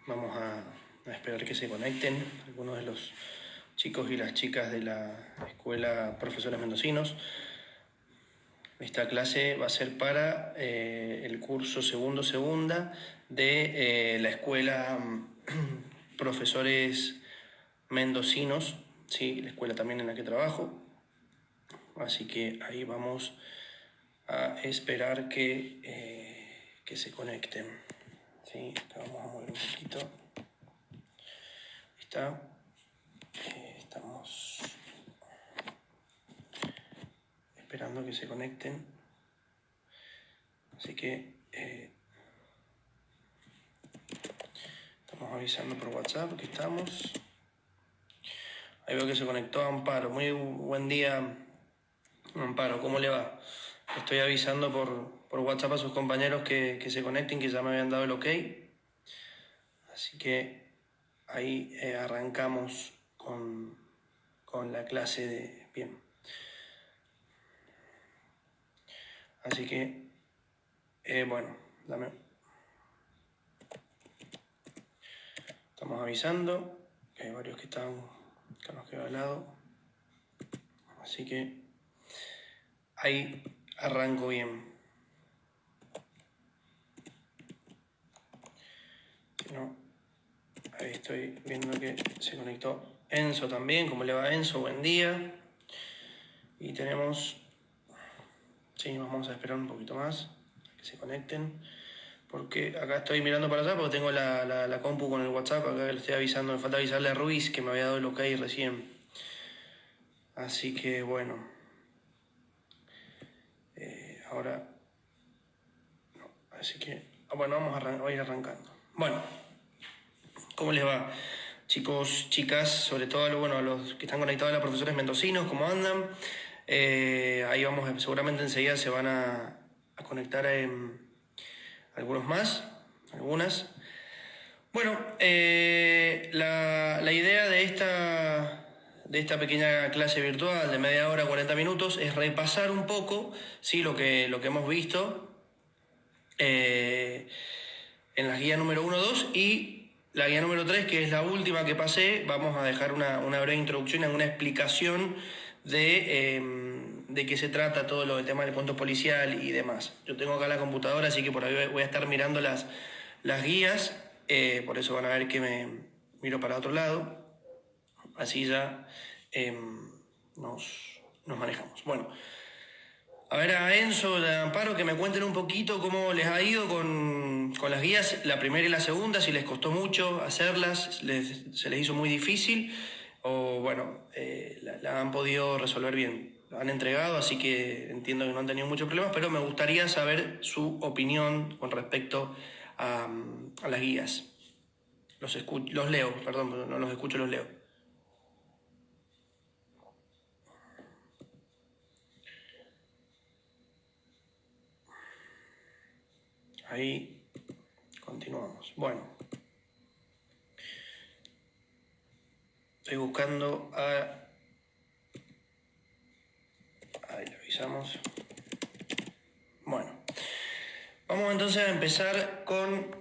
Vamos a esperar que se conecten algunos de los chicos y las chicas de la Escuela Profesores Mendocinos. Esta clase va a ser para el curso segunda de la Escuela Profesores Mendocinos, ¿sí? La escuela también en la que trabajo. Así que ahí vamos a esperar que se conecten. ¿Sí? Acá vamos a mover un poquito. Ahí está. Estamos esperando que se conecten. Así que estamos avisando por WhatsApp que estamos. Ahí veo que se conectó Amparo. Muy buen día, Amparo. ¿Cómo le va? Estoy avisando por WhatsApp a sus compañeros que se conecten, que ya me habían dado el ok. Así que ahí arrancamos con la clase de... Bien. Así que, bueno, estamos avisando que hay varios que están, que nos queda al lado. Así que ahí arranco bien. Si no, ahí estoy viendo que se conectó Enzo también. ¿Cómo le va, Enzo? Buen día. Y tenemos... Sí, vamos a esperar un poquito más que se conecten. Porque acá estoy mirando para allá porque tengo la compu con el WhatsApp. Acá le estoy avisando. Me falta avisarle a Ruiz que me había dado el ok recién. Así que bueno. Ahora... No, así que... Bueno, vamos a ir arrancando. Bueno. ¿Cómo les va? Chicos, chicas, sobre todo a los que están conectados a los profesores mendocinos, ¿cómo andan? Ahí vamos, seguramente enseguida se van a conectar algunos más, algunas. Bueno, la idea de esta pequeña clase virtual de media hora, 40 minutos, es repasar un poco, ¿sí? lo que hemos visto en la guía número 1, 2 y la guía número 3, que es la última que pasé. Vamos a dejar una breve introducción, una explicación de qué se trata todo lo del tema del cuento policial y demás. Yo tengo acá la computadora, así que por ahí voy a estar mirando las guías, por eso van a ver que me miro para otro lado, así ya nos manejamos. Bueno, a ver a Enzo y a Amparo que me cuenten un poquito cómo les ha ido con las guías, la primera y la segunda, si les costó mucho hacerlas, se les hizo muy difícil o bueno, la han podido resolver bien. Lo han entregado, así que entiendo que no han tenido muchos problemas, pero me gustaría saber su opinión con respecto a las guías. Los leo, perdón, no los escucho, los leo. Ahí continuamos. Bueno. Estoy buscando a... Ahí lo avisamos. Bueno. Vamos entonces a empezar con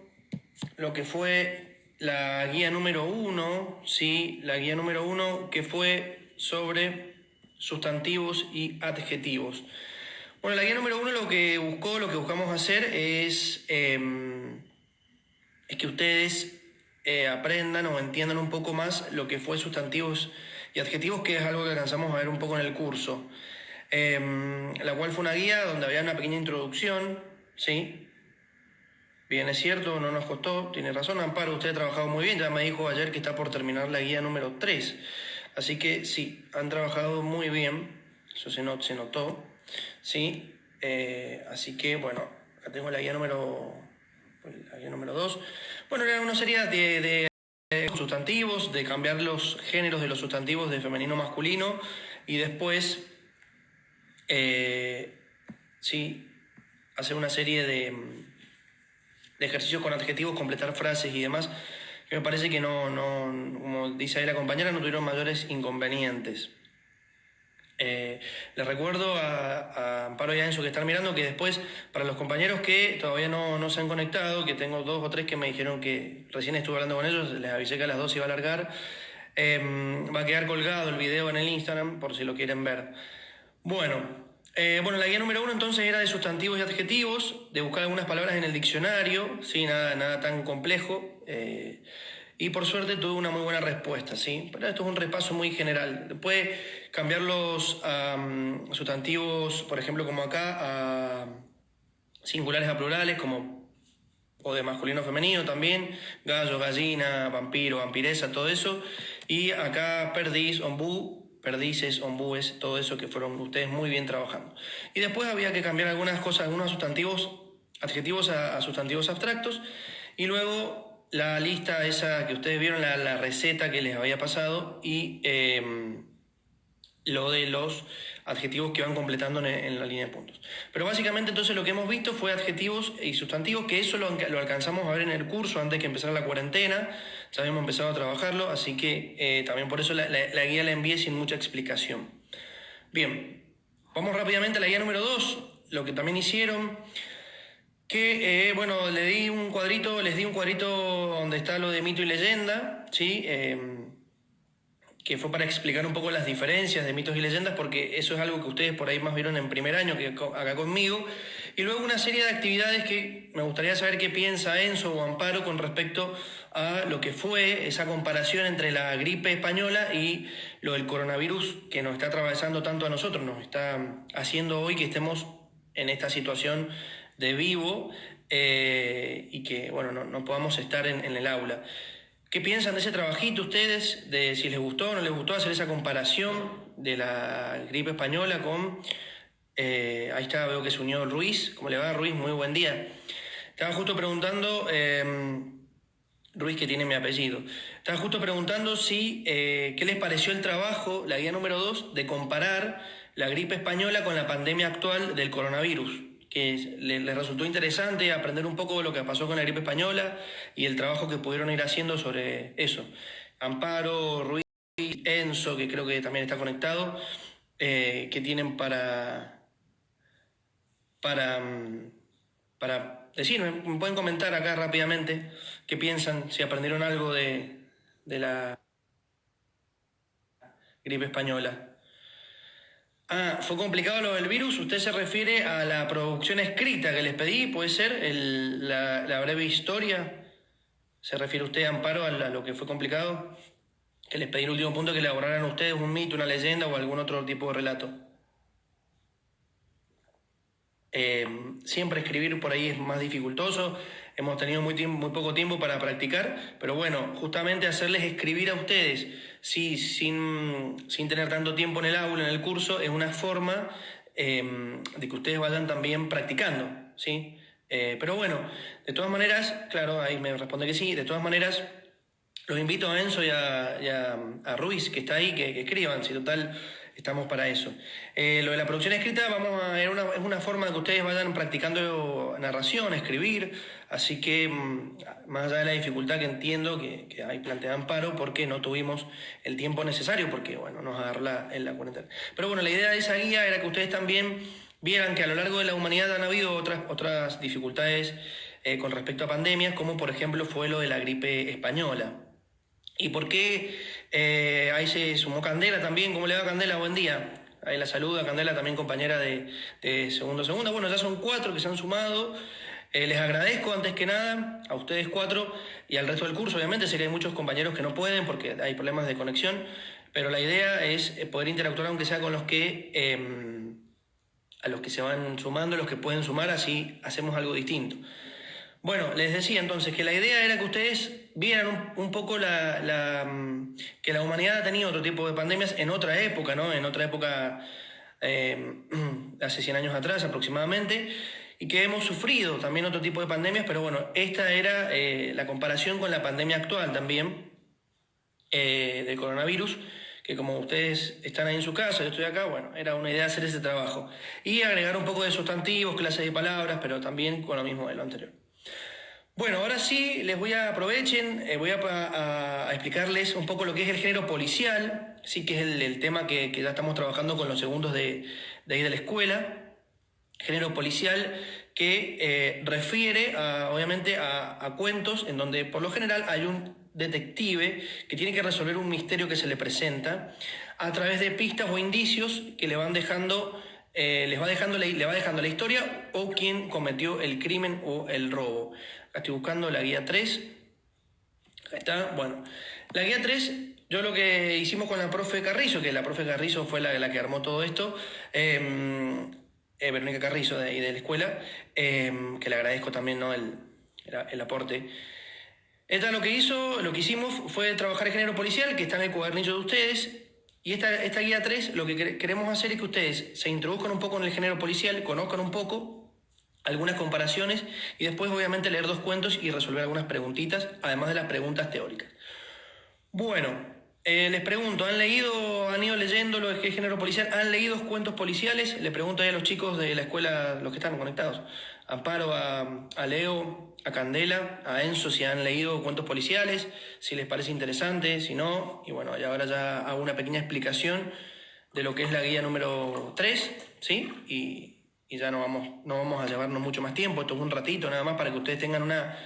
lo que fue la guía número 1, ¿sí? La guía número 1 que fue sobre sustantivos y adjetivos. Bueno, la guía número 1 lo que buscamos hacer es que ustedes aprendan o entiendan un poco más lo que fue sustantivos y adjetivos, que es algo que alcanzamos a ver un poco en el curso. La cual fue una guía donde había una pequeña introducción, ¿sí? Bien, es cierto, no nos costó, tiene razón Amparo, usted ha trabajado muy bien, ya me dijo ayer que está por terminar la guía número 3. Así que sí, han trabajado muy bien, eso se notó, ¿sí? Así que bueno, acá tengo la guía número 2. Bueno, era una serie de sustantivos, de cambiar los géneros de los sustantivos de femenino a masculino y después, sí, hacer una serie de ejercicios con adjetivos, completar frases y demás, que me parece que no, como dice ahí la compañera, no tuvieron mayores inconvenientes. Les recuerdo a Amparo y a Enzo que están mirando que después, para los compañeros que todavía no se han conectado, que tengo 2 o 3 que me dijeron que recién estuve hablando con ellos, les avisé que a las 2 iba a largar, va a quedar colgado el video en el Instagram por si lo quieren ver. Bueno, la guía número 1 entonces era de sustantivos y adjetivos, de buscar algunas palabras en el diccionario, ¿sí? Nada tan complejo. Y por suerte tuve una muy buena respuesta, ¿sí? Pero esto es un repaso muy general. Después cambiar los sustantivos, por ejemplo, como acá, a singulares a plurales, como o de masculino a femenino también, gallo, gallina, vampiro, vampiresa, todo eso. Y acá perdiz, ombú, perdices, ombúes, todo eso que fueron ustedes muy bien trabajando. Y después había que cambiar algunas cosas, algunos sustantivos, adjetivos a sustantivos abstractos. Y luego la lista esa que ustedes vieron, la receta que les había pasado y lo de los adjetivos que van completando en la línea de puntos. Pero básicamente entonces lo que hemos visto fue adjetivos y sustantivos, que eso lo alcanzamos a ver en el curso antes que empezara la cuarentena, ya habíamos empezado a trabajarlo, así que también por eso la guía la envié sin mucha explicación. Bien, vamos rápidamente a la guía número 2, lo que también hicieron, que les di un cuadrito donde está lo de mito y leyenda, ¿sí? Que fue para explicar un poco las diferencias de mitos y leyendas, porque eso es algo que ustedes por ahí más vieron en primer año que acá conmigo. Y luego una serie de actividades que me gustaría saber qué piensa Enzo o Amparo con respecto a lo que fue esa comparación entre la gripe española y lo del coronavirus que nos está atravesando tanto a nosotros, nos está haciendo hoy que estemos en esta situación de vivo y que no podamos estar en el aula. ¿Qué piensan de ese trabajito ustedes? De si les gustó o no les gustó hacer esa comparación de la gripe española con... ahí está, veo que se unió Ruiz. ¿Cómo le va, Ruiz? Muy buen día. Estaba justo preguntando... Ruiz, que tiene mi apellido. Estaba justo preguntando si... ¿qué les pareció el trabajo, la guía número 2, de comparar la gripe española con la pandemia actual del coronavirus? Que les resultó interesante aprender un poco de lo que pasó con la gripe española y el trabajo que pudieron ir haciendo sobre eso. Amparo, Ruiz, Enzo, que creo que también está conectado, ¿qué tienen para decirme? Me pueden comentar acá rápidamente qué piensan, si aprendieron algo de la gripe española. ¿Fue complicado lo del virus? ¿Usted se refiere a la producción escrita que les pedí? ¿Puede ser la breve historia? ¿Se refiere usted, Amparo, a lo que fue complicado? Que les pedí el último punto, que elaboraran ustedes un mito, una leyenda o algún otro tipo de relato. Siempre escribir por ahí es más dificultoso. Hemos tenido muy poco tiempo para practicar, pero bueno, justamente hacerles escribir a ustedes sin tener tanto tiempo en el aula, en el curso, es una forma de que ustedes vayan también practicando, ¿sí? Pero bueno, de todas maneras, claro, ahí me responde que sí, de todas maneras, los invito a Enzo y a Ruiz, que está ahí, que escriban, si total estamos para eso. Lo de la producción escrita es una forma de que ustedes vayan practicando narración, escribir, así que más allá de la dificultad que entiendo que ahí plantea Amparo, porque no tuvimos el tiempo necesario, porque nos agarró en la cuarentena. Pero bueno, la idea de esa guía era que ustedes también vieran que a lo largo de la humanidad han habido otras dificultades con respecto a pandemias, como por ejemplo fue lo de la gripe española. ¿Y por qué ahí se sumó Candela también? ¿Cómo le va, Candela? Buen día. Ahí la saluda, Candela, también compañera de segundo. Bueno, ya son 4 que se han sumado. Les agradezco antes que nada a ustedes 4 y al resto del curso. Obviamente sé que hay muchos compañeros que no pueden porque hay problemas de conexión, pero la idea es poder interactuar aunque sea con los que a los que se van sumando, los que pueden sumar, así hacemos algo distinto. Bueno, les decía entonces que la idea era que ustedes vieran un poco que la humanidad ha tenido otro tipo de pandemias en otra época, ¿no? En otra época, hace 100 años atrás aproximadamente, y que hemos sufrido también otro tipo de pandemias, pero bueno, esta era la comparación con la pandemia actual también, del coronavirus, que como ustedes están ahí en su casa, yo estoy acá, bueno, era una idea hacer ese trabajo. Y agregar un poco de sustantivos, clases de palabras, pero también con lo mismo de lo anterior. Bueno, ahora sí, voy a explicarles un poco lo que es el género policial, sí que es el tema que ya estamos trabajando con los segundos de ahí de la escuela. Género policial que refiere obviamente a cuentos en donde por lo general hay un detective que tiene que resolver un misterio que se le presenta a través de pistas o indicios que le van dejando, le va dejando la historia o quien cometió el crimen o el robo. Acá estoy buscando la guía 3. Ahí está, bueno. La guía 3, yo lo que hicimos con la profe Carrizo, que la profe Carrizo fue la que armó todo esto, Verónica Carrizo de ahí de la escuela, que le agradezco también, ¿no?, el aporte. Esta lo que hicimos fue trabajar el género policial, que está en el cuadernillo de ustedes, y esta guía 3 lo que queremos hacer es que ustedes se introduzcan un poco en el género policial, conozcan un poco, algunas comparaciones, y después obviamente leer 2 cuentos y resolver algunas preguntitas, además de las preguntas teóricas. Bueno, les pregunto, han ido leyendo lo que es género policial? ¿Han leído cuentos policiales? Le pregunto ahí a los chicos de la escuela, los que están conectados, a Amparo, a Leo, a Candela, a Enzo, si han leído cuentos policiales, si les parece interesante, si no, y bueno, y ahora ya hago una pequeña explicación de lo que es la guía número 3, ¿sí? Y ya no vamos a llevarnos mucho más tiempo, esto es un ratito nada más para que ustedes tengan una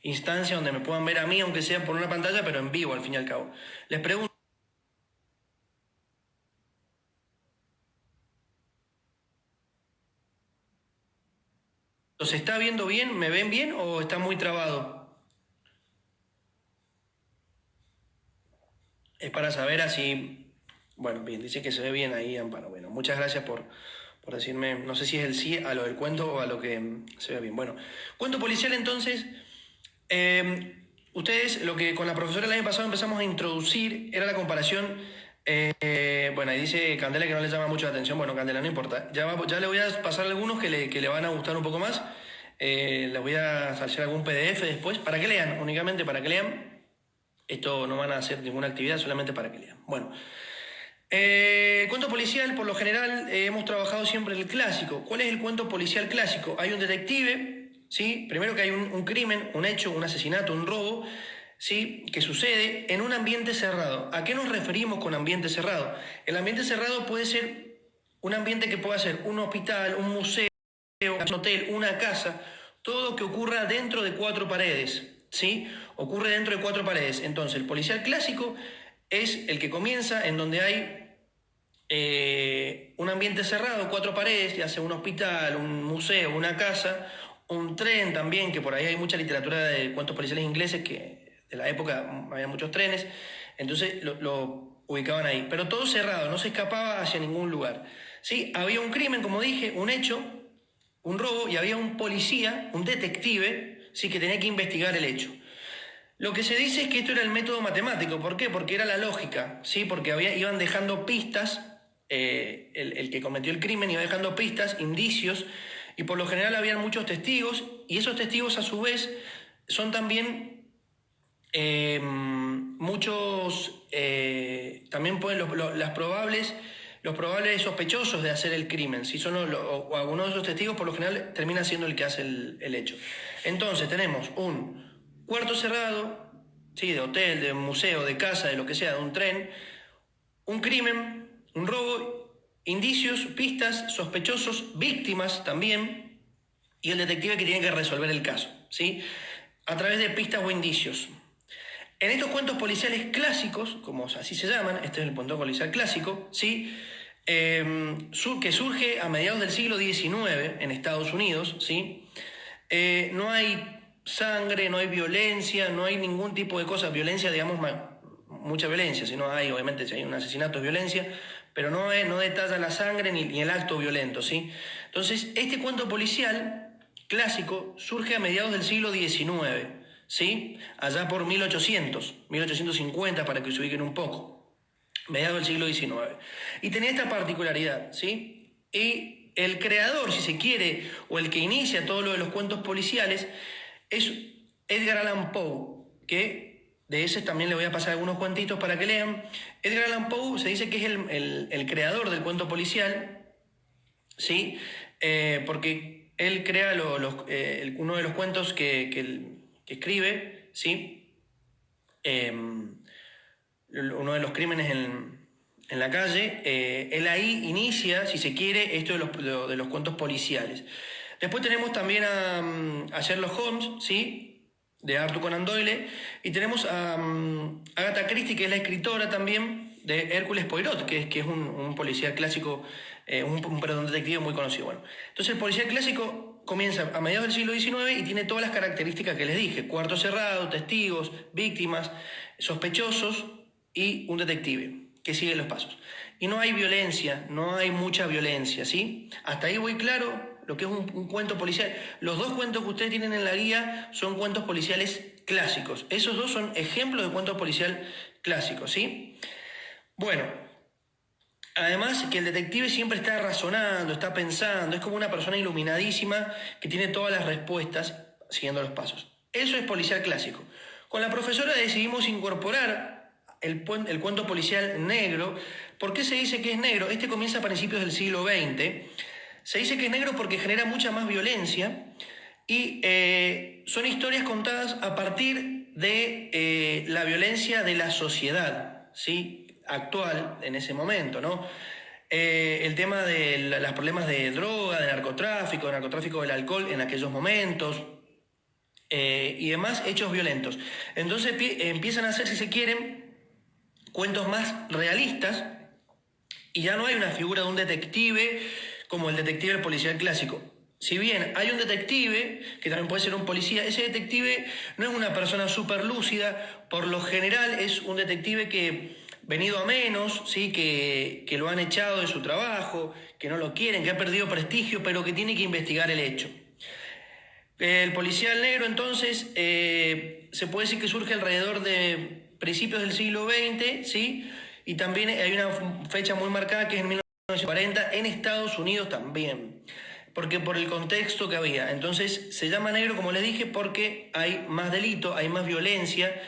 instancia donde me puedan ver a mí, aunque sea por una pantalla, pero en vivo al fin y al cabo. Les pregunto, ¿se está viendo bien? ¿Me ven bien o está muy trabado? Es para saber así. Bueno, bien, dice que se ve bien ahí, Amparo. Bueno, muchas gracias por decirme, no sé si es el sí a lo del cuento o a lo que se ve bien. Bueno, cuento policial entonces. Ustedes, lo que con la profesora el año pasado empezamos a introducir era la comparación. Bueno, ahí dice Candela que no le llama mucho la atención. Bueno, Candela, no importa. Ya le voy a pasar algunos que le van a gustar un poco más. Les voy a hacer algún PDF después para que lean, únicamente para que lean. Esto no van a hacer ninguna actividad, solamente para que lean. Bueno, cuento policial, por lo general, hemos trabajado siempre el clásico. ¿Cuál es el cuento policial clásico? Hay un detective, ¿sí? Primero que hay un crimen, un hecho, un asesinato, un robo, ¿sí?, que sucede en un ambiente cerrado. ¿A qué nos referimos con ambiente cerrado? El ambiente cerrado puede ser un ambiente que pueda ser un hospital, un museo, un hotel, una casa, todo que ocurra dentro de 4 paredes, ¿sí? Ocurre dentro de 4 paredes. Entonces, el policial clásico es el que comienza en donde hay un ambiente cerrado, 4 paredes, ya sea un hospital, un museo, una casa, un tren también, que por ahí hay mucha literatura de cuentos policiales ingleses, que de la época había muchos trenes, entonces lo ubicaban ahí. Pero todo cerrado, no se escapaba hacia ningún lugar. ¿Sí? Había un crimen, como dije, un hecho, un robo, y había un policía, un detective, ¿sí?, que tenía que investigar el hecho. Lo que se dice es que esto era el método matemático. ¿Por qué? Porque era la lógica, ¿sí? Porque iban dejando pistas, el que cometió el crimen iba dejando pistas, indicios, y por lo general habían muchos testigos, y esos testigos a su vez son también también pueden los probables sospechosos de hacer el crimen. Si son o algunos de esos testigos, por lo general termina siendo el que hace el hecho. Entonces tenemos un cuarto cerrado, ¿sí?, de hotel, de museo, de casa, de lo que sea, de un tren, un crimen, un robo, indicios, pistas, sospechosos, víctimas también, y el detective que tiene que resolver el caso, ¿sí?, a través de pistas o indicios. En estos cuentos policiales clásicos, como así se llaman, este es el cuento policial clásico, ¿sí?, que surge a mediados del siglo XIX en Estados Unidos, ¿sí? No hay sangre, no hay violencia, no hay ningún tipo de cosa, violencia, digamos, mucha violencia, si no hay, obviamente, si hay un asesinato es violencia, pero no detalla la sangre ni el acto violento, ¿sí? Entonces, este cuento policial clásico surge a mediados del siglo XIX, ¿sí? Allá por 1850, para que se ubiquen un poco, mediados del siglo XIX. Y tenía esta particularidad, ¿sí? Y el creador, si se quiere, o el que inicia todo lo de los cuentos policiales, es Edgar Allan Poe, que de ese también le voy a pasar algunos cuentitos para que lean. Edgar Allan Poe se dice que es el creador del cuento policial, ¿sí? Porque él crea uno de los cuentos que escribe, ¿sí? uno de los crímenes en la calle, él ahí inicia, si se quiere, esto de los cuentos policiales. Después tenemos también a Sherlock Holmes, ¿sí?, de Arthur Conan Doyle, y tenemos a Agatha Christie, que es la escritora también de Hércules Poirot, que es un policía clásico, un detective muy conocido. Bueno, entonces el policía clásico comienza a mediados del siglo XIX y tiene todas las características que les dije: cuarto cerrado, testigos, víctimas, sospechosos y un detective que sigue los pasos. Y no hay violencia, no hay mucha violencia, ¿sí? Hasta ahí voy claro lo que es un cuento policial. Los dos cuentos que ustedes tienen en la guía son cuentos policiales clásicos. Esos dos son ejemplos de cuentos policial clásicos, ¿sí? Bueno, además que el detective siempre está razonando, está pensando, es como una persona iluminadísima que tiene todas las respuestas siguiendo los pasos. Eso es policial clásico. Con la profesora decidimos incorporar el cuento policial negro. ¿Por qué se dice que es negro? Este comienza a principios del siglo XX. Se dice que es negro porque genera mucha más violencia y son historias contadas a partir de la violencia de la sociedad, ¿sí?, actual en ese momento, ¿no? El tema de los problemas de droga, de narcotráfico del alcohol en aquellos momentos, y demás hechos violentos. Entonces empiezan a hacer, si se quieren, cuentos más realistas, y ya no hay una figura de un detective como el detective del policial clásico. Si bien hay un detective, que también puede ser un policía, ese detective no es una persona súper lúcida. Por lo general es un detective que, venido a menos, ¿sí?, que lo han echado de su trabajo, que no lo quieren, que ha perdido prestigio, pero que tiene que investigar el hecho. El policial negro, entonces, se puede decir que surge alrededor de principios del siglo XX, ¿sí? Y también hay una fecha muy marcada que es en 1940, en Estados Unidos también, porque por el contexto que había. Entonces se llama negro, como les dije, porque hay más delito, hay más violencia,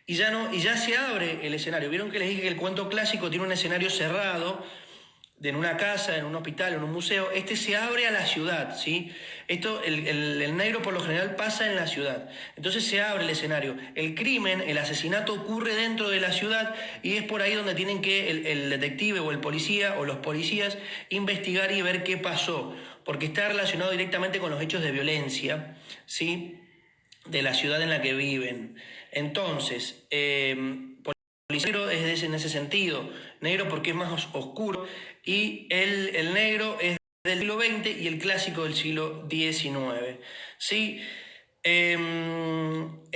y ya se abre el escenario. Vieron que les dije que el cuento clásico tiene un escenario cerrado, en una casa, en un hospital, en un museo. Este se abre a la ciudad, ¿sí? El negro por lo general pasa en la ciudad. Entonces se abre el escenario. El crimen, el asesinato ocurre dentro de la ciudad, y es por ahí donde tienen que el detective o el policía o los policías investigar y ver qué pasó, porque está relacionado directamente con los hechos de violencia, ¿sí?, de la ciudad en la que viven. Entonces, negro es en ese sentido, negro porque es más oscuro, y el negro es del siglo XX y el clásico del siglo XIX, ¿sí? También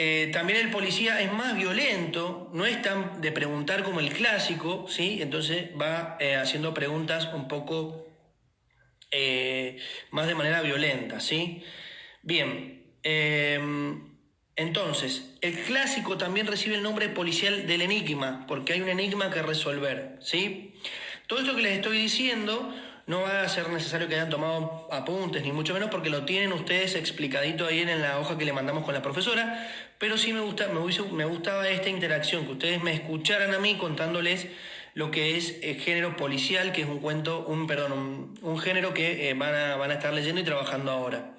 el policía es más violento, no es tan de preguntar como el clásico, ¿sí? Entonces va haciendo preguntas un poco más de manera violenta, ¿sí? Bien, entonces, el clásico también recibe el nombre policial del enigma, porque hay un enigma que resolver, ¿sí? Todo esto que les estoy diciendo no va a ser necesario que hayan tomado apuntes, ni mucho menos, porque lo tienen ustedes explicadito ahí en la hoja que le mandamos con la profesora, pero sí me gustaba esta interacción, que ustedes me escucharan a mí contándoles lo que es género policial, que es un género que van a estar leyendo y trabajando ahora.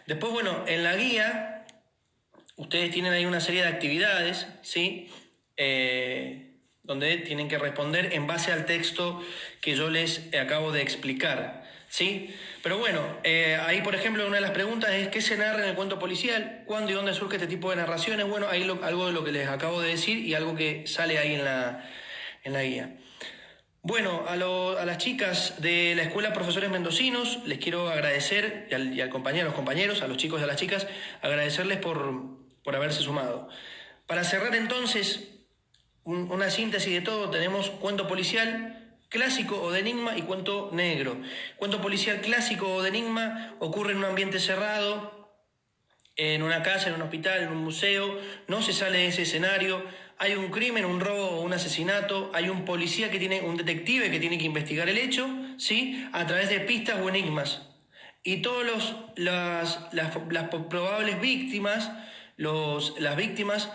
Después, bueno, en la guía ustedes tienen ahí una serie de actividades, ¿sí? Donde tienen que responder en base al texto que yo les acabo de explicar, ¿sí? Pero bueno, ahí por ejemplo una de las preguntas es: ¿qué se narra en el cuento policial? ¿Cuándo y dónde surge este tipo de narraciones? Bueno, ahí algo de lo que les acabo de decir y algo que sale ahí en la guía. Bueno, a las chicas de la Escuela Profesores Mendocinos les quiero agradecer, y a los compañeros, a los chicos y a las chicas, agradecerles por haberse sumado. Para cerrar entonces, una síntesis de todo: tenemos cuento policial clásico o de enigma y cuento negro. Cuento policial clásico o de enigma ocurre en un ambiente cerrado, en una casa, en un hospital, en un museo, no se sale de ese escenario, hay un crimen, un robo o un asesinato, hay un detective que tiene que investigar el hecho, ¿sí?, a través de pistas o enigmas. Y todas las probables víctimas, las víctimas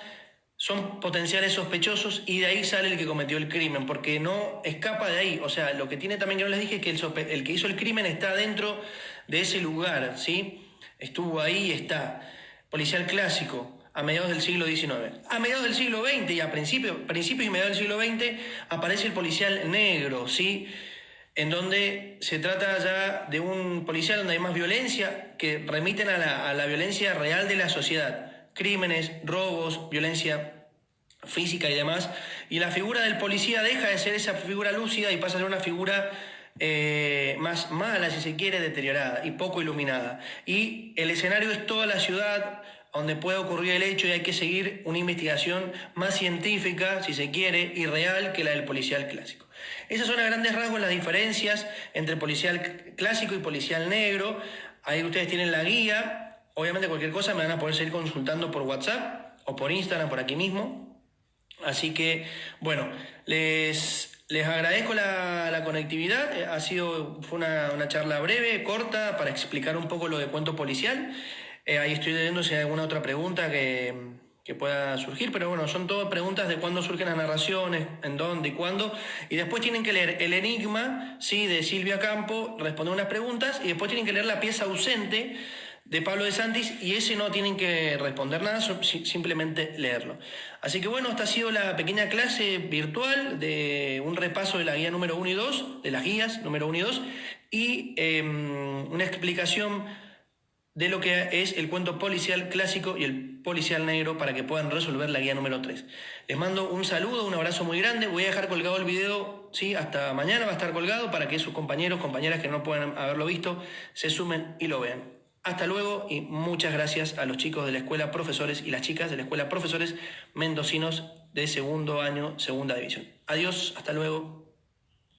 son potenciales sospechosos, y de ahí sale el que cometió el crimen, porque no escapa de ahí. O sea, lo que tiene también, que no les dije, es que el que hizo el crimen está dentro de ese lugar, ¿sí? Estuvo ahí y está. Policial clásico. a mediados del siglo XIX. A mediados del siglo XX y a principios y mediados del siglo XX aparece el policial negro, ¿sí? En donde se trata ya de un policial donde hay más violencia, que remiten a la violencia real de la sociedad. Crímenes, robos, violencia física y demás. Y la figura del policía deja de ser esa figura lúcida y pasa a ser una figura más mala, si se quiere, deteriorada y poco iluminada. Y el escenario es toda la ciudad donde puede ocurrir el hecho y hay que seguir una investigación más científica, si se quiere, y real que la del policial clásico. Esas son a grandes rasgos las diferencias entre policial clásico y policial negro. Ahí ustedes tienen la guía. Obviamente cualquier cosa me van a poder seguir consultando por WhatsApp o por Instagram, por aquí mismo. Así que, bueno, les agradezco la conectividad. Fue una charla breve, corta, para explicar un poco lo de cuento policial. Ahí estoy viendo si hay alguna otra pregunta que pueda surgir, pero bueno, son todas preguntas de cuándo surgen las narraciones, en dónde y cuándo. Y después tienen que leer El Enigma, ¿sí?, de Silvia Campo, responder unas preguntas, y después tienen que leer La pieza ausente de Pablo de Santis, y ese no tienen que responder nada, simplemente leerlo. Así que bueno, esta ha sido la pequeña clase virtual de un repaso de la guía número 1 y 2, de las guías número 1 y 2, y una explicación de lo que es el cuento policial clásico y el policial negro para que puedan resolver la guía número 3. Les mando un saludo, un abrazo muy grande. Voy a dejar colgado el video, ¿sí? Hasta mañana va a estar colgado para que sus compañeros, compañeras que no puedan haberlo visto, se sumen y lo vean. Hasta luego y muchas gracias a los chicos de la Escuela Profesores y las chicas de la Escuela Profesores Mendocinos de segundo año, segunda división. Adiós, hasta luego.